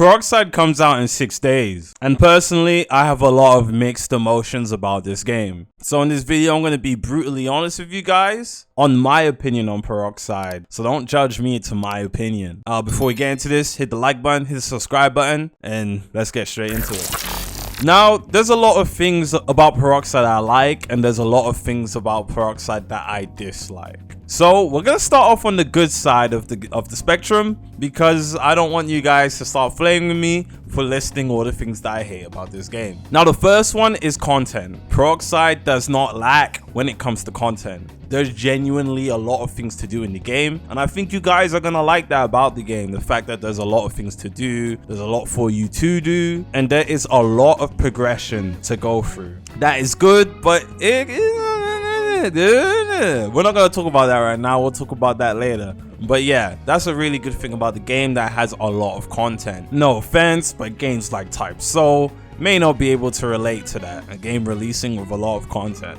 Peroxide comes out in 6 days, and personally, I have a lot of mixed emotions about this game. So in this video, I'm going to be brutally honest with you guys on my opinion on Peroxide. So don't judge me to my opinion. Before we get into this, hit the like button, hit the subscribe button, and let's get straight into it. Now, there's a lot of things about Peroxide I like, and there's a lot of things about Peroxide that I dislike. So we're gonna start off on the good side of the spectrum, because I don't want you guys to start flaming me for listing all the things that I hate about this game. Now, the first one is content. Peroxide does not lack when it comes to content. There's genuinely a lot of things to do in the game, and I think you guys are gonna like that about the game. The fact that there's a lot of things to do, there's a lot for you to do, and there is a lot of progression to go through. That is good, but we're not gonna talk about that right now. We'll talk about that later. But yeah, that's a really good thing about the game, that has a lot of content. No offense, but games like Type Soul may not be able to relate to that, a game releasing with a lot of content.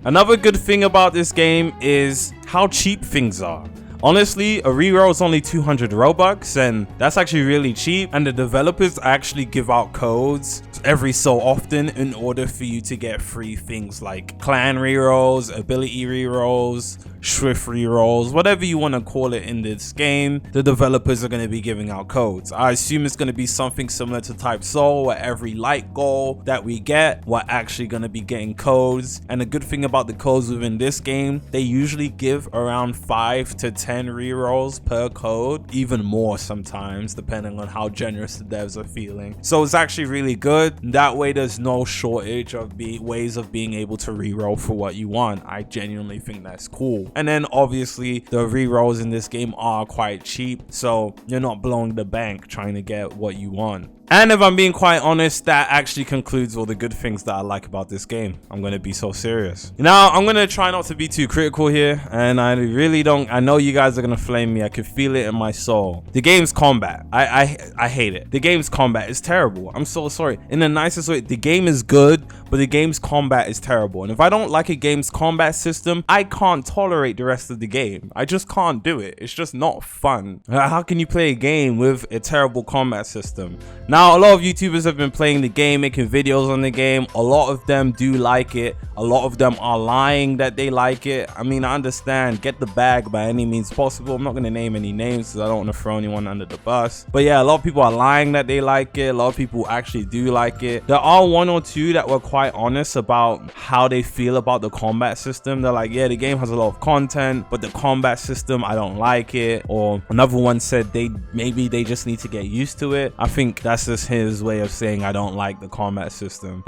Another good thing about this game is how cheap things are. Honestly, a reroll is only 200 Robux, and that's actually really cheap, and the developers actually give out codes every so often in order for you to get free things like clan rerolls, ability rerolls, swift rerolls, whatever you want to call it in this game. The developers are going to be giving out codes. I assume it's going to be something similar to Type Soul, where every light goal that we get, we're actually going to be getting codes. And the good thing about the codes within this game, they usually give around 5 to 10 rerolls per code, even more sometimes, depending on how generous the devs are feeling. So it's actually really good. That way there's no shortage of ways of being able to reroll for what you want. I genuinely think that's cool. And then obviously the rerolls in this game are quite cheap, so you're not blowing the bank trying to get what you want. And if I'm being quite honest, that actually concludes all the good things that I like about this game. I'm going to be so serious. Now, I'm going to try not to be too critical here, and I really don't. I know you guys are going to flame me. I can feel it in my soul. The game's combat, I hate it. The game's combat is terrible. I'm so sorry. In the nicest way, the game is good, but the game's combat is terrible. And if I don't like a game's combat system, I can't tolerate the rest of the game. I just can't do it. It's just not fun. How can you play a game with a terrible combat system? Now, a lot of YouTubers have been playing the game, making videos on the game. A lot of them do like it. A lot of them are lying that they like it. I mean, I understand. Get the bag by any means possible. I'm not going to name any names because I don't want to throw anyone under the bus. But yeah, a lot of people are lying that they like it. A lot of people actually do like it. There are one or two that were quite honest about how they feel about the combat system. They're like, yeah, the game has a lot of content, but the combat system, I don't like it. Or another one said maybe they just need to get used to it. I think that's just his way of saying I don't like the combat system.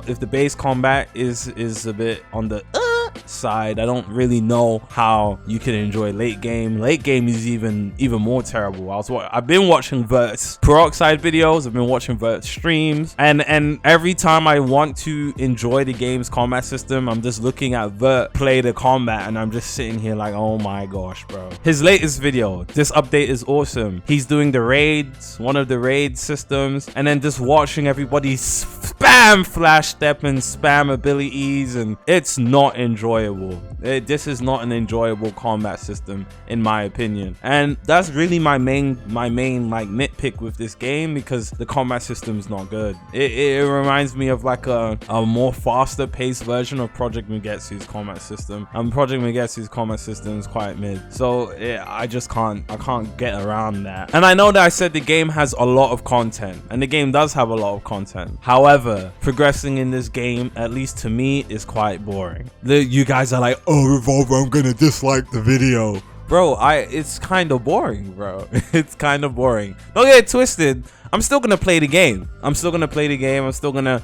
If the base combat is a bit on the side, I don't really know how you can enjoy late game. Late game is even more terrible. I've been watching Vert's Peroxide videos, I've been watching Vert's streams, and every time I want to enjoy the game's combat system, I'm just looking at Vert play the combat, and I'm just sitting here like, oh my gosh, bro. His latest video, this update is awesome. He's doing the raids, one of the raid systems, and then just watching everybody spam flash step and spam abilities, and it's not enjoyable. This is not an enjoyable combat system in my opinion, and that's really my main like nitpick with this game, because the combat system is not good. It reminds me of like a more faster paced version of Project Magetsu's combat system, and Project Magetsu's combat system is quite mid. So I can't get around that. And I know that I said the game has a lot of content, and the game does have a lot of content. However, progressing in this game, at least to me, is quite boring. You guys are like, oh, Revolver, I'm gonna dislike the video. Bro, it's kind of boring, bro. It's kind of boring. Don't get it twisted. I'm still gonna play the game. I'm still gonna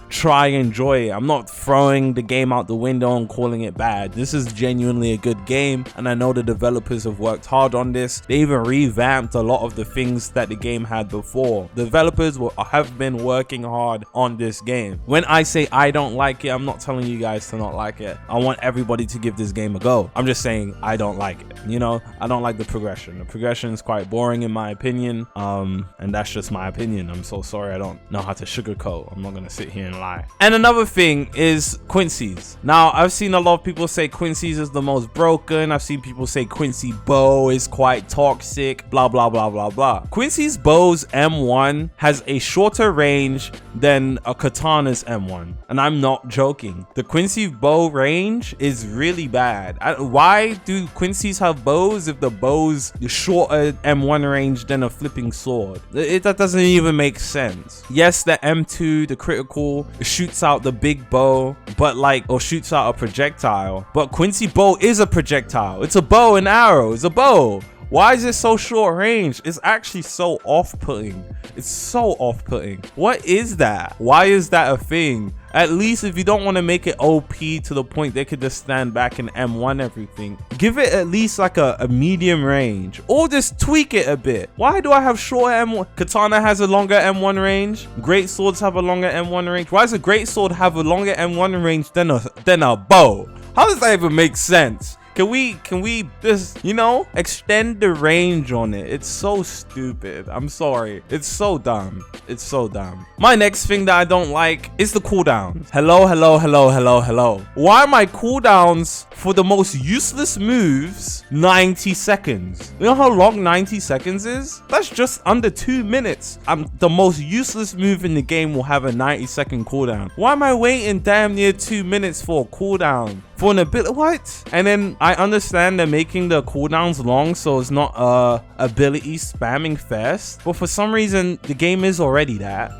try and enjoy it. I'm not throwing the game out the window and calling it bad. This is genuinely a good game, and I know the developers have worked hard on this. They even revamped a lot of the things that the game had before. The developers have been working hard on this game. When I say I don't like it, I'm not telling you guys to not like it. I want everybody to give this game a go. I'm just saying I don't like it. You know, I don't like the progression. The progression is quite boring in my opinion, and that's just my opinion. opinion. I'm so sorry. I don't know how to sugarcoat. I'm not gonna sit here and lie. And another thing is Quincy's. Now, I've seen a lot of people say Quincy's is the most broken. I've seen people say Quincy bow is quite toxic, blah, blah, blah, blah, blah. Quincy's bow's M1 has a shorter range than a katana's M1. And I'm not joking. The Quincy bow range is really bad. Why do Quincy's have bows if the bow's shorter M1 range than a flipping sword? That doesn't even make sense. Yes, the M2, the critical, shoots out the big bow, but like, or shoots out a projectile. But Quincy bow is a projectile. It's a bow and arrow. It's a bow. Why is it so short range? It's actually so off-putting. It's so off-putting. What is that? Why is that a thing? At least if you don't want to make it OP to the point they could just stand back and M1 everything, give it at least like a medium range, or just tweak it a bit. Why do I have short M1? Katana has a longer M1 range. Great swords have a longer M1 range. Why does a great sword have a longer M1 range than a bow? How does that even make sense? Can we just, you know, extend the range on it? It's so stupid. I'm sorry. It's so dumb. It's so dumb. My next thing that I don't like is the cooldowns. Hello. Why are my cooldowns for the most useless moves 90 seconds? You know how long 90 seconds is? That's just under 2 minutes. The most useless move in the game will have a 90-second cooldown. Why am I waiting damn near 2 minutes for a cooldown? For an ability, what? And then I understand they're making the cooldowns long so it's not ability spamming fest, but for some reason the game is already that.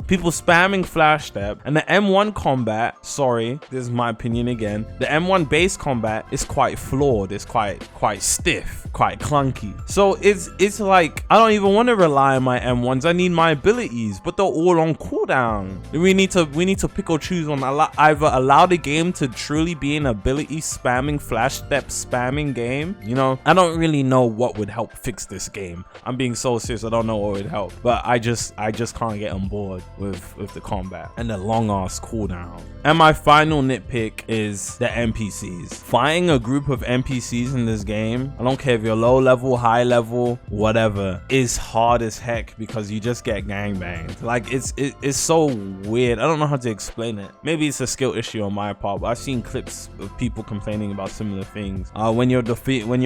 People spamming flash step, and the M1 combat, sorry, this is my opinion again, the M1 base combat is quite flawed. It's quite stiff, quite clunky. So it's like I don't even want to rely on my M1s. I need my abilities, but they're all on cooldown. We need to pick or choose on either allow the game to truly be an ability spamming flash step spamming game. You know, I don't really know what would help fix this game. I'm being so serious. I don't know what would help, but I just can't get on board with the combat and the long ass cooldown. And my final nitpick is the NPCs. Fighting a group of NPCs in this game, I don't care if you're low level, high level, whatever, is hard as heck because you just get gangbanged. Like it's so weird. I don't know how to explain it. Maybe it's a skill issue on my part, but I've seen clips of people complaining about similar things. When you're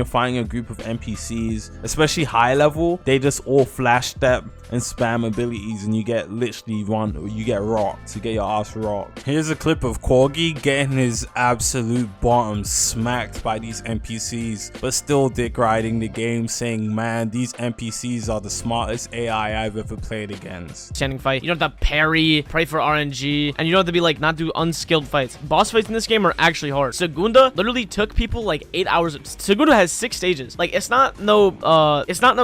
fighting a group of NPCs, especially high level, they just all flash step and spam abilities, and you get rocked. You get your ass rocked. Here's a clip of Corgi getting his absolute bottom smacked by these NPCs, but still dick riding the game, saying, man, these NPCs are the smartest AI I've ever played against. Standing fight, you don't have to parry, pray for RNG, and you don't have to be like not do unskilled fights. Boss fights in this game are actually hard. Segunda literally took people like 8 hours. Segunda has 6 stages. Like it's not no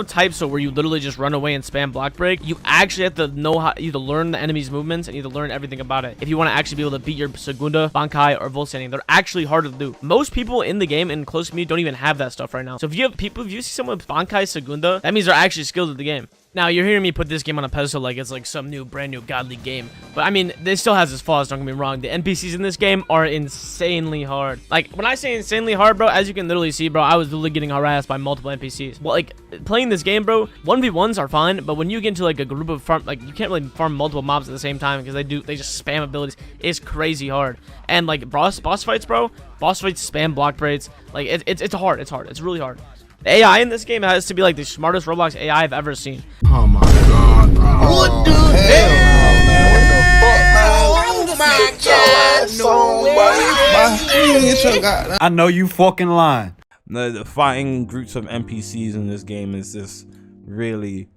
type so where you literally just run away and spam block break. You actually have to know how you to learn the enemy's movements and you have to learn everything about it if you want to actually be able to beat your Segunda, Bankai, or Volt standing. They're actually hard to do. Most people in the game in close community don't even have that stuff right now. So if you see someone with Bankai Segunda, that means they're actually skilled at the game. Now, you're hearing me put this game on a pedestal like it's like some brand new godly game. But I mean, this still has its flaws, don't get me wrong. The NPCs in this game are insanely hard. Like, when I say insanely hard, bro, as you can literally see, bro, I was literally getting harassed by multiple NPCs. Well, like, playing this game, bro, 1v1s are fine, but when you get into like a group of you can't really farm multiple mobs at the same time because they just spam abilities. It's crazy hard. And like boss fights, bro, boss fights spam block breaks. Like, it's hard. It's really hard. The AI in this game has to be like the smartest Roblox AI I've ever seen. Oh my god, bro. What the hell, man? What the fuck, man? I know you fucking lying. The fighting groups of NPCs in this game is just really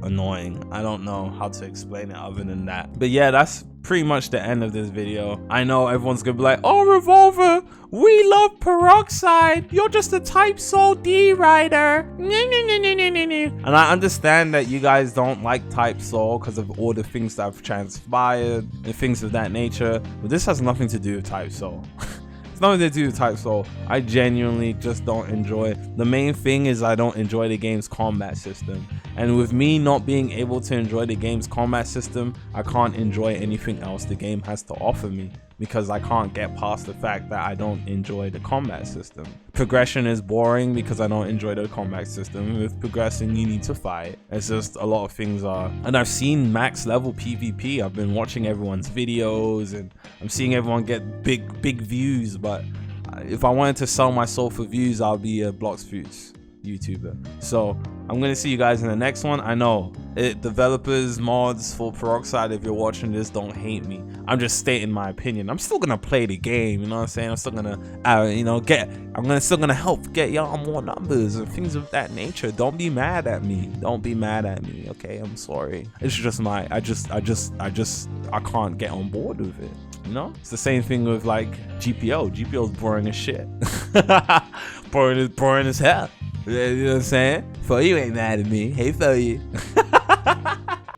annoying. I don't know how to explain it other than that. But yeah, that's pretty much the end of this video. I know everyone's gonna be like, oh, Revolver, we love Peroxide, you're just a Type Soul D rider. And I understand that you guys don't like Type Soul because of all the things that have transpired and things of that nature, but this has nothing to do with Type Soul. It's nothing to do with Type Soul. I genuinely just don't enjoy it. The main thing is I don't enjoy the game's combat system. And with me not being able to enjoy the game's combat system, I can't enjoy anything else the game has to offer me. because I can't get past the fact that I don't enjoy the combat system. Progression is boring because I don't enjoy the combat system. With progressing, you need to fight. It's just a lot of things are. And I've seen max level PvP. I've been watching everyone's videos and I'm seeing everyone get big views. But if I wanted to sell my soul for views, I'll be a Blocks Foods YouTuber. So I'm gonna see you guys in the next one. I know developers, mods for Peroxide, if you're watching this, don't hate me. I'm just stating my opinion. I'm still gonna play the game, you know what I'm saying? I'm still gonna still gonna help get y'all more numbers and things of that nature. Don't be mad at me. Don't be mad at me, okay? I'm sorry. It's just I can't get on board with it. You know, it's the same thing with like GPO. GPO's boring as shit. boring as hell. You know what I'm saying? For you ain't mad at me. Hey, for you.